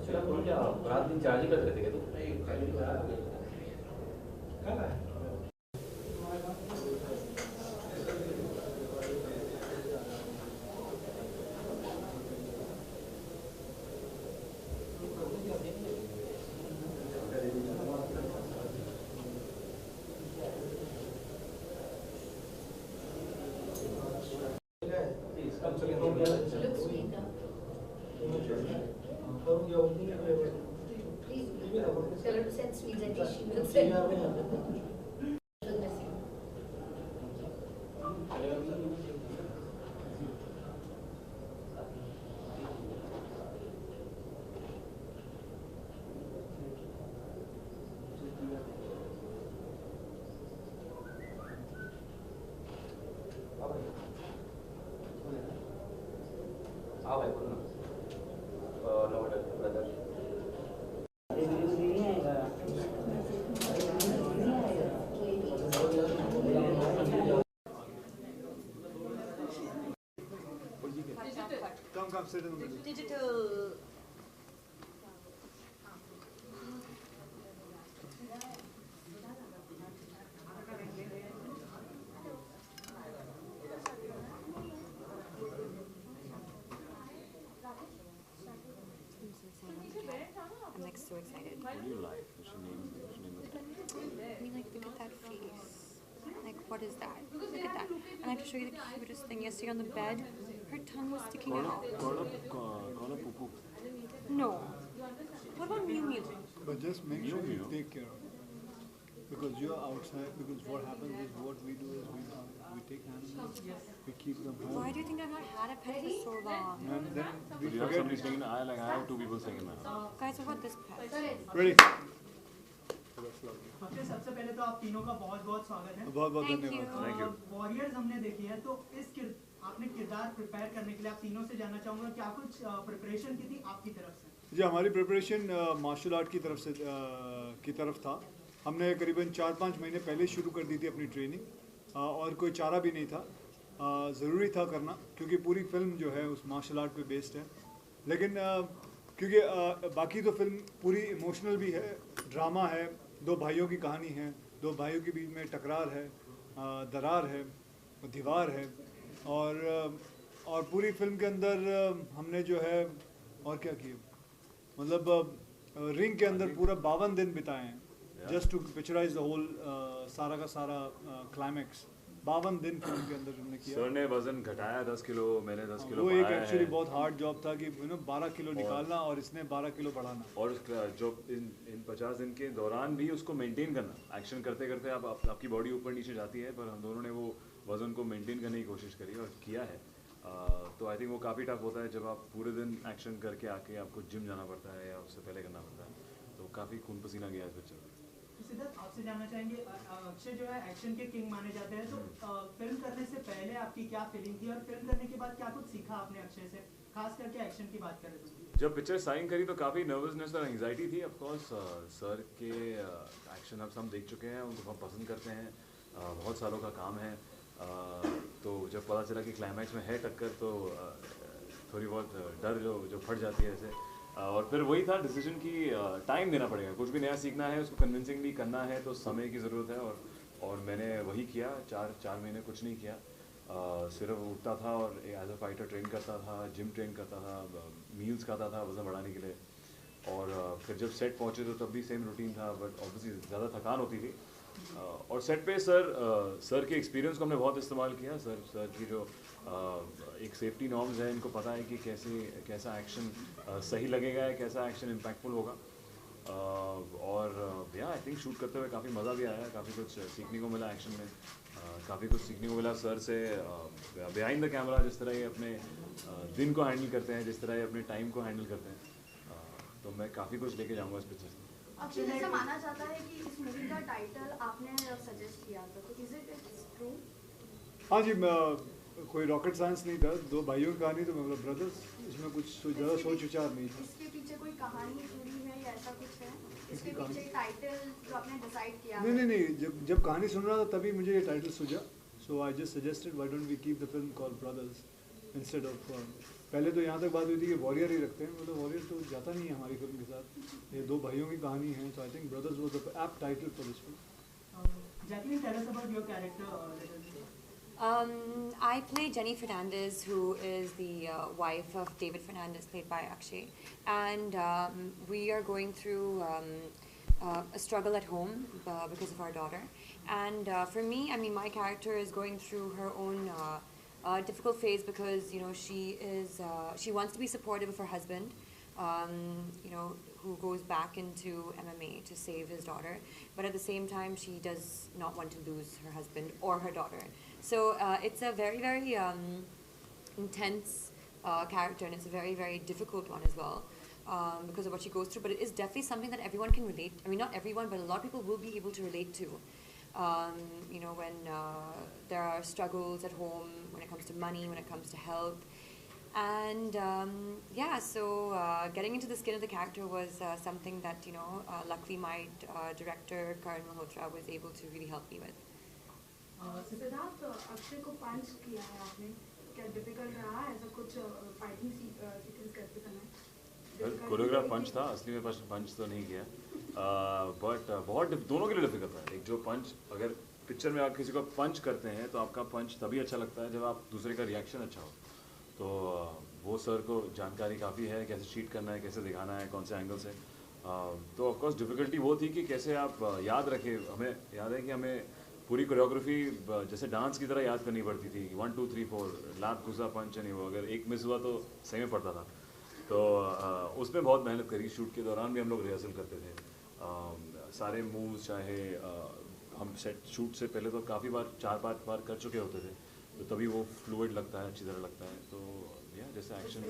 चला फोन क्या रात दिन चार्ज ही करते थे क्या तू? Looks sweet, huh? Please tell her to send sweets. At least she will send. She'll miss you. हाँ भाई बोलो ना। Note brother. Come, sit in the middle. Digital. I'm like so excited. What do you like? What's your name? What's your name of that? I mean, like, look at that face. Like, what is that? Look at that. And I have to show you the cutest thing. Yesterday on the bed, her tongue was sticking out. Call a poo. No. What about Mew Mew? But just make sure Mew you mew. take care of it. Because you're outside, because what happens is what we do is we take animals, we keep them home. Why do you think I've not had a pet for so long? And then we Do you have forget. somebody staying in the aisle? Like I have two people staying in my house. Guys, what about this pet? Ready? That's lovely. सबसे सबसे पहले तो आप तीनों का बहुत बहुत स्वागत है। बहुत बहुत Thank धन्यवाद। Thank you. वॉरियर्स हमने देखी है तो आपने किरदार प्रिपेयर करने के लिए आप तीनों से जानना चाहूँगा क्या कुछ प्रिपरेशन की थी आपकी तरफ से? जी हमारी प्रिपरेशन मार्शल आर्ट की तरफ था। हमने करीबन 4-5 महीने पहले शुरू कर दी थी अपनी ट्रेनिंग और कोई चारा भी नहीं था। ज़रूरी था करना क्योंकि पूरी फिल्म जो है उस मार्शल आर्ट पे बेस्ड है। लेकिन क्योंकि बाकी तो फिल्म पूरी इमोशनल भी है, ड्रामा है, दो भाइयों की कहानी है, दो भाइयों के बीच में टकरार है, दरार है, दीवार है और पूरी फिल्म के अंदर हमने जो है और क्या किया मतलब रिंग के अंदर पूरा 52 दिन बिताए हैं just to picturise the whole सारा का सारा क्लाइमैक्स 52 दिन फिल्म के अंदर हमने किया। सर ने वजन घटाया 10 किलो, मैंने 10 किलो वो एक बढ़ाया एक्चुअली है। बहुत हार्ड जॉब था कि 12 किलो निकालना और इसने 12 किलो बढ़ाना। और जो इन 50 दिन के दौरान भी उसको मेंटेन करना, एक्शन करते करते आपकी बॉडी ऊपर नीचे जाती है, पर हम दोनों ने वो वजन को मेंटेन करने की कोशिश करी और किया है। तो आई थिंक वो काफ़ी टफ होता है जब आप पूरे दिन एक्शन करके आके आपको जिम जाना पड़ता है या उससे पहले करना पड़ता है, तो काफ़ी खून पसीना गया है पिक्चर में। सिद्धार्थ आपसे जानना चाहेंगे अक्षय जो है एक्शन के किंग माने जाते हैं तो फिल्म करने से पहले आपकी क्या फीलिंग थी और फिल्म करने के बाद क्या कुछ सीखा आपने अक्षय से, खास करके एक्शन की बात करें तो? जब पिक्चर साइन करी तो काफ़ी नर्वसनेस और एंग्जाइटी थी। ऑफ कोर्स सर के एक्शन अब हम देख चुके हैं, उनको हम पसंद करते हैं, बहुत सालों का काम है। तो जब पता चला कि क्लाइमैक्स में है टक्कर तो थोड़ी बहुत डर जो फट जाती है ऐसे। और फिर वही था डिसीजन की टाइम देना पड़ेगा, कुछ भी नया सीखना है उसको कन्विंसिंगली करना है तो समय की ज़रूरत है और मैंने वही किया। चार महीने कुछ नहीं किया, सिर्फ उठता था और एज अ फाइटर ट्रेन करता था, जिम ट्रेन करता था, मील्स खाता था वज़न बढ़ाने के लिए। और फिर जब सेट पहुँचे तो तब भी सेम रूटीन था, बट ऑब्वियसली ज़्यादा थकान होती थी। और सेट पे सर के एक्सपीरियंस को हमने बहुत इस्तेमाल किया। सर की जो एक सेफ्टी नॉर्म्स है, इनको पता है कि कैसा एक्शन सही लगेगा या कैसा एक्शन इम्पैक्टफुल होगा। और या आई थिंक शूट करते हुए काफ़ी मज़ा भी आया, काफ़ी कुछ सीखने को मिला एक्शन में, काफ़ी कुछ सीखने को मिला सर से बिहाइंड द कैमरा, जिस तरह ये अपने दिन को हैंडल करते हैं, जिस तरह ये अपने टाइम को हैंडल करते हैं। तो मैं काफ़ी कुछ लेके जाऊँगा इस पिक्चर से। अक्षय जैसा माना जाता है कि इस मूवी का टाइटल आपने सजेस्ट किया था, तो इज इट ट्रू? हाँ जी, कोई रॉकेट साइंस नहीं था, दो भाइयों की कहानी तो मतलब ब्रदर्स, इसमें कुछ ज़्यादा सोच विचार नहीं था। इसके पीछे कोई कहानी जुड़ी है या ऐसा कुछ है? इसके कहानी? पीछे टाइटल जो आपने डिसाइड किया? नहीं, जब कहानी सुन रहा था तभी मुझे ये टाइटल सूझा, so I just suggested why don't we keep the film called Brothers instead of पहले तो यहाँ तक बात हुई थी कि वॉरियर ही रखते हैं, मतलब वॉरियर तो जाता नहीं है हमारी फिल्म के साथ। ये दो भाइयों की कहानी है, तो I think brothers was the apt title for this film. Jacqueline, tell us about your character a little bit. I play Jenny Fernandez, who is the wife of David Fernandez, played by Akshay, and we are going through a struggle at home because of our daughter. And for me, I mean, my character is going through her own difficult phase because she wants to be supportive of her husband, who goes back into MMA to save his daughter, but at the same time, she does not want to lose her husband or her daughter. So it's a very, very intense character, and it's a very, very difficult one as well because of what she goes through. But it is definitely something that everyone can relate. I mean, not everyone, but a lot of people will be able to relate to. When there are struggles at home, when it comes to money, when it comes to health. And so getting into the skin of the character was something that, luckily my director, Karan Malhotra, was able to really help me with. Siddharth, Akshay को पंच किया है आपने, क्या difficult रहा ऐसा कुछ fighting sequence करते समय? कोरियोग्राफ पंच था, असली में पंच तो नहीं किया, बट बहुत दोनों के लिए डिफिकल्ट था। एक जो पंच, अगर पिक्चर में आप किसी को पंच करते हैं तो आपका पंच तभी अच्छा लगता है जब आप दूसरे का रिएक्शन अच्छा हो। तो वो सर को जानकारी काफ़ी है, कैसे शीट करना है, कैसे दिखाना है, कौन से एंगल से। तो ऑफकोर्स डिफ़िकल्टी वो थी कि कैसे आप याद रखें। हमें याद है कि हमें पूरी कोरियोग्राफी जैसे डांस की तरह याद करनी पड़ती थी। 1 2 3 4 लात घुसा पंच नहीं हुआ, अगर एक मिस हुआ तो सही में पड़ता था। तो उसमें बहुत मेहनत करी। शूट के दौरान भी हम लोग रिहर्सल करते थे, सारे मूव्स, चाहे हम सेट शूट से पहले तो काफ़ी बार 4-5 बार कर चुके होते थे, तो तभी वो फ्लूइड लगता है, अच्छी तरह लगता है। तो जैसे एक्शन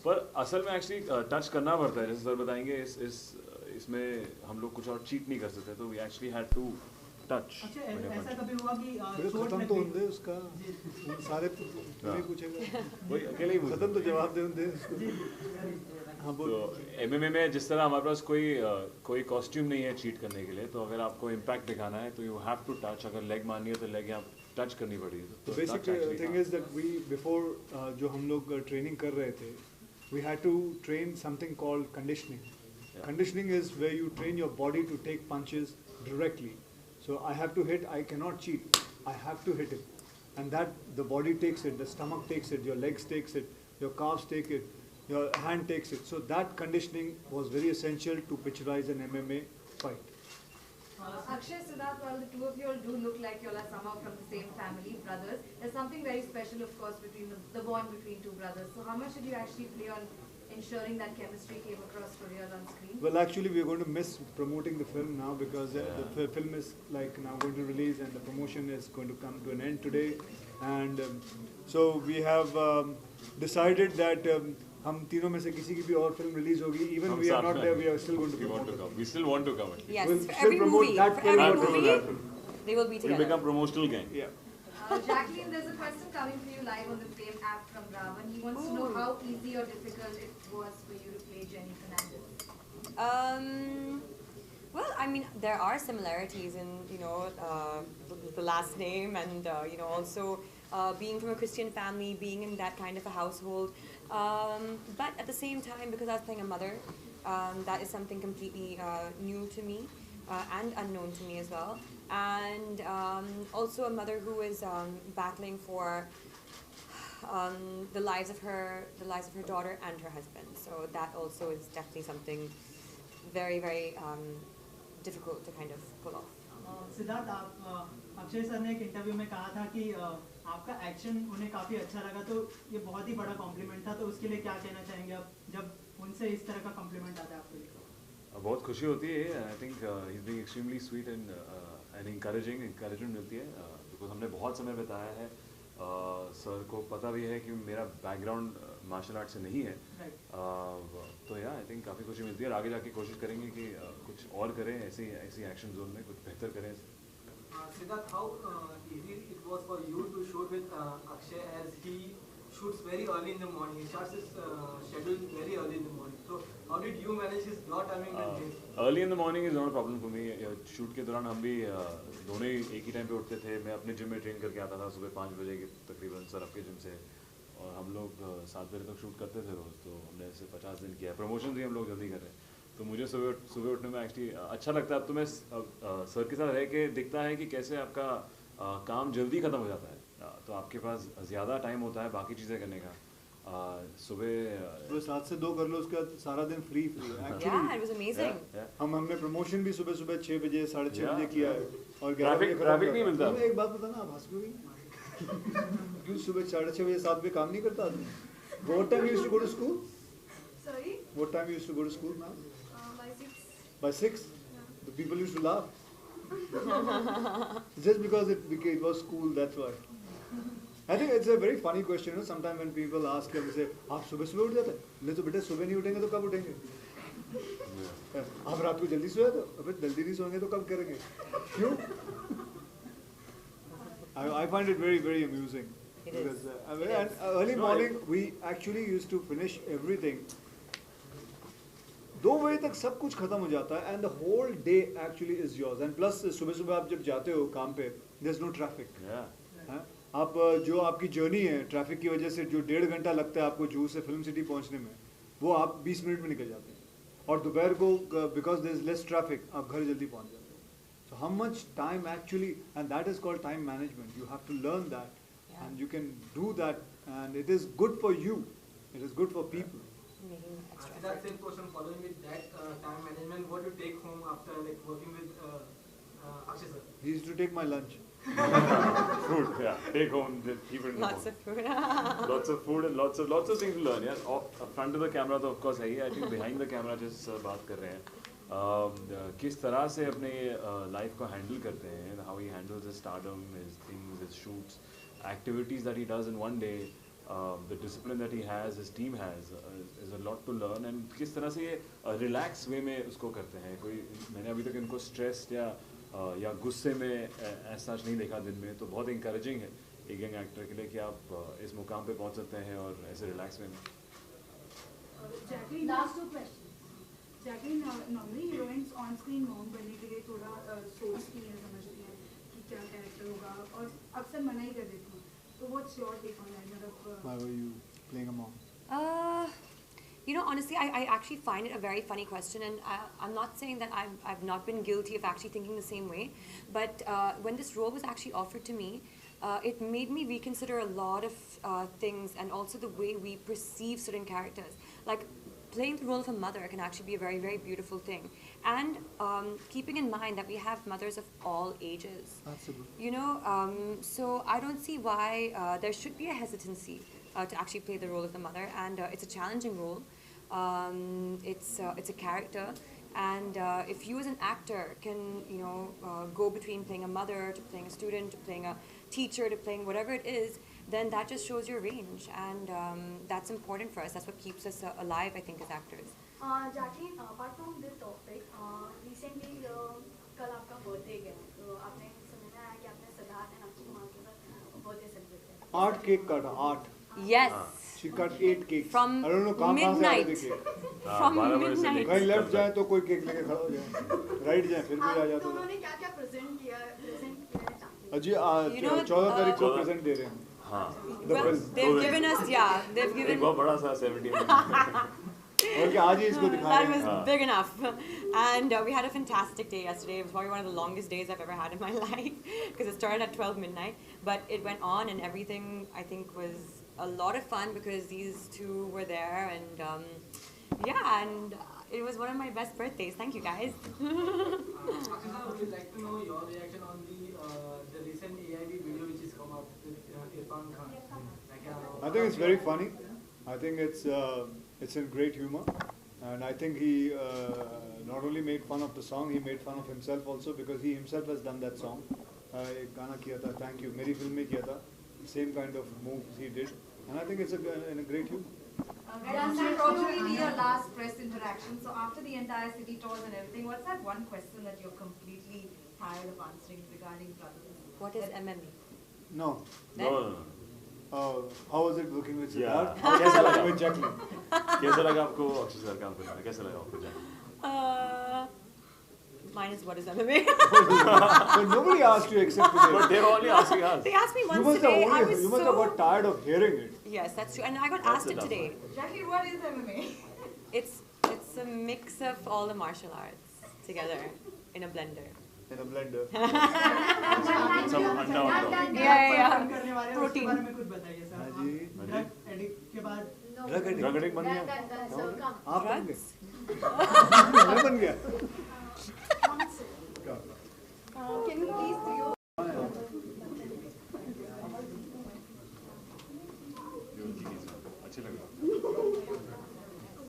पर असल में एक्चुअली टच करना पड़ता है, जैसे सर बताएंगे। इसमें हम लोग कुछ और चीट नहीं कर सकते, तो we actually had to touch. अच्छा, ऐसा कभी हुआ कि खत्म तो होंगे उसका सारे नहीं पूछेगा, वही अकेले ही खत्म तो जवाब दे होंगे। तो MMA में जिस तरह हमारे पास कोई कॉस्ट्यूम नहीं है चीट करने के लिए, तो अगर आपको इम्पैक्ट दिखाना है तो यू हैव टू टच। अगर लेग मारनी है तो लेग यहाँ टच करनी पड़ेगी। तो basic thing is that we before जो हम लोग ट्रेनिंग कर रहे थे, we had to train something called conditioning. Conditioning is where you train your body to take punches directly. So I have to hit, I cannot cheat, I have to hit it. And that the body takes it, the stomach takes it, your legs takes it, your calves take it, your hand takes it. So that conditioning was very essential to picturize an MMA fight. Akshay, Siddharth, while the two of you all do look like you all are somehow from the same family, brothers, there's something very special, of course, between the bond between two brothers. So how much did you actually play on ensuring that chemistry came across for real on screen? Well, actually, we are going to miss promoting the film now because the film is like now going to release and the promotion is going to come to an end today. And so we have decided that हम तीनों में से किसी की भी और film release होगी, even we are not there, we are still going to promote it. We still want to come. Yes, We'll for still every promote movie, that for every film. movie, they will be We'll together. become promotional gang. Yeah. Jacqueline, there's a question coming for you live on the Fame app from Ravan. He wants to know how easy or difficult it was for you to play Jenny Fernandez. Well, I mean, there are similarities in, the last name and, also being from a Christian family, being in that kind of a household. But at the same time, because I was playing a mother, that is something completely new to me and unknown to me as well. And also a mother who is battling for the lives of her daughter and her husband. So that also is definitely something very, very difficult to kind of pull off. Siddharth, Akshay sir ने एक interview में कहा था कि आपका action उन्हें काफ़ी अच्छा लगा, तो ये बहुत ही बड़ा कॉम्प्लीमेंट था। तो उसके लिए क्या कहना चाहेंगे आप, जब उनसे इस तरह का कॉम्प्लीमेंट आता है आपके लिए? बहुत खुशी होती है। I think he is being extremely sweet and encouragement मिलती है, बिकॉज हमने बहुत समय बिताया है। सर को पता भी है कि मेरा बैकग्राउंड मार्शल आर्ट से नहीं है, तो आई थिंक काफ़ी खुशी मिलती है। और आगे जाके कोशिश करेंगे कि कुछ और करें, ऐसी एक्शन जोन में कुछ बेहतर करें। Siddharth, how easy it was for you to shoot with Akshay, as he shoots very early in the morning. He starts his schedule very early in the morning. So how did you manage his your timing with his? Early in the morning is not a problem for me. Shoot के दौरान हम भी दोनों ही एक ही time पे उठते थे। मैं अपने जिम में ट्रेन करके आता था सुबह 5 बजे के तकरीबन, सर आपके जिम से और हम लोग 7 बजे तक शूट करते थे रोज़, तो हमने ऐसे 50 दिन किया है। प्रमोशन भी हम लोग जल्दी कर रहे हैं, तो मुझे सुबह उठने में एक्चुअली अच्छा लगता है। अब तो मैं सर के साथ रह के दिखता है कि कैसे आपका काम जल्दी ख़त्म हो जाता है, तो आपके पास ज़्यादा टाइम होता है बाकी चीज़ें करने का। सुबह 7 से 2 कर लो, उसका सारा दिन free Yeah, actually. it was amazing. हमने प्रमोशन भी सुबह 6 बजे 6:30 Yeah, बजे किया है और 11 Traffic- बजे खत्म traffic किया। नहीं मिलता। तुम्हें एक बात बताना, आप हंस क्यों रही? क्यों सुबह 6:30 बजे 7 बजे काम नहीं करता आदमी? What time you used to go to school? Sorry, What time you used to go to school now? by 6. By 6? The people used to laugh. Just because it was school, that's why. I think it's a very funny question, you know, sometimes when people ask him, say, आप सुबह उठ जाते हैं? नहीं तो बेटा सुबह नहीं उठेंगे तो कब उठेंगे? आप रात को जल्दी सो जाते हो? अबे जल्दी नहीं सोएंगे तो कब करेंगे? क्यों? I find it very, very amusing. It is. Because, It and is. early morning, we actually used to finish everything. 2 बजे तक सब कुछ खत्म हो जाता है, and the whole day actually is yours. And plus सुबह सुबह आप जब जाते हो काम पे, there's no traffic. हैं? आप जो आपकी जर्नी है ट्रैफिक की वजह से जो 1.5 घंटा लगता है आपको जूहू से फिल्म सिटी पहुंचने में, वो आप 20 मिनट में निकल जाते हैं। और दोपहर को because there is less traffic आप घर जल्दी पहुंच जाते हो। So how much time actually, and that is called time management. You have to learn that and you can do that and it is good for you, it is good for people. Making extra Siddharth, effort. same question following with that time management. What you take home after like working with Akshay sir? He used to take my lunch. food, yeah, take home, keep it in the Lots home. of food. Lots of food and lots of things to learn. Yeah, front of the camera तो of course है ही. I think behind the camera जिस बात कर रहे हैं, किस तरह से अपने लाइफ को हैंडल करते हैं, how he handles his stardom, his things, his shoots, activities that he does in one day, the discipline that he has, his team has, is a lot to learn. And किस तरह से ये relax way में उसको करते हैं। कोई मैंने अभी तक इनको stressed या गुस्से में ऐसा नहीं देखा दिन में, तो बहुत इंकरेजिंग है एक यंग एक्टर के लिए कि आप इस मुकाम पे पहुंच सकते हैं और ऐसे रिलैक्स में। Jacqueline, Last 2 questions. Jacqueline, normally heroines on screen mom बनने के लिए थोड़ा सोचती हैं, समझती हैं कि क्या कैरेक्टर होगा और अक्सर मना ही कर देती हैं। तो what's your take on that? मतलब Why were you playing a mom? You know, honestly, I actually find it a very funny question, and I'm not saying that I've not been guilty of actually thinking the same way, but when this role was actually offered to me, it made me reconsider a lot of things, and also the way we perceive certain characters. Like, playing the role of a mother can actually be a very, very beautiful thing, and keeping in mind that we have mothers of all ages. Absolutely. You know, so I don't see why there should be a hesitancy to actually play the role of the mother, and it's a challenging role. It's a character, and if you as an actor can, you know, go between playing a mother to playing a student to playing a teacher to playing whatever it is, then that just shows your range, and that's important for us. That's what keeps us alive, I think, as actors. Jacqueline, apart from this topic, recently कल आपका birthday गया, तो आपने सुना है कि आपने Siddharth and Akshay Kumar के साथ बर्थडे सेलिब्रेट किया। 8 केक काटा, 8। Yes. She cut 8 cakes. From I don't know कहाँ से आ रहे थे midnight. केक। From 12 बजे से midnight. लेकर कहीं लेफ्ट जाए तो कोई केक लेके खड़ा हो जाए, राइट जाए फिर भी आ आप जाता दोनों था। ने क्या क्या प्रेजेंट किया चाहते अजी You know, 14 तारीख को 14 प्रेजेंट दे रहे हैं। हाँ, The Well, film. they've given us, yeah, they've एक given. बहुत बड़ा सा 17 और क्या आज ही इसको That दिखाएंगे। was big enough. And we had a fantastic day yesterday. It was probably one of the longest days I've ever had in my life because it started at 12 midnight. But it went on, and everything, I think, was a lot of fun because these two were there. And yeah, and it was one of my best birthdays. Thank you, guys. Akshay sir, would you like to know your reaction on the recent AIB video which is come out with Irfan Khan? Like, I think it's very funny. I think it's in great humor, and I think he not only made fun of the song, he made fun of himself also because he himself has done that song. एक गाना किया था, Thank You, मेरी film में किया था, same kind of moves he did, and I think it's in a great humor. This will probably be your last press interaction. So after the entire city tours and everything, what's that one question that you're completely tired of answering regarding brothers? What is MMA? No. No, no, no. How was it working with Yeah. Siddharth? How was कैसा it लगा? working with Jacqueline? कैसा लगा आपको Akshay sir काम करना? कैसा लगा आपको जान? Mine is what is MMA. But nobody asked you except But today. they were only asking us. They asked me You once must have today. I only, was you must have got so. tired of hearing it. Yes, that's true. And I got That's asked the it tough today. Jackie, what is MMA? It's a mix of all the martial arts together in a blender. In a blender. Some अंडा वंडा. Yeah. करने वाले हैं, उसके Protein. बारे में कुछ बताइए sir. हाँ जी। आप ड्रग एडिक्ट के बाद Drug addict. Drug addict बन गया. आप बन Drugs? गए मैं बन गया Can you please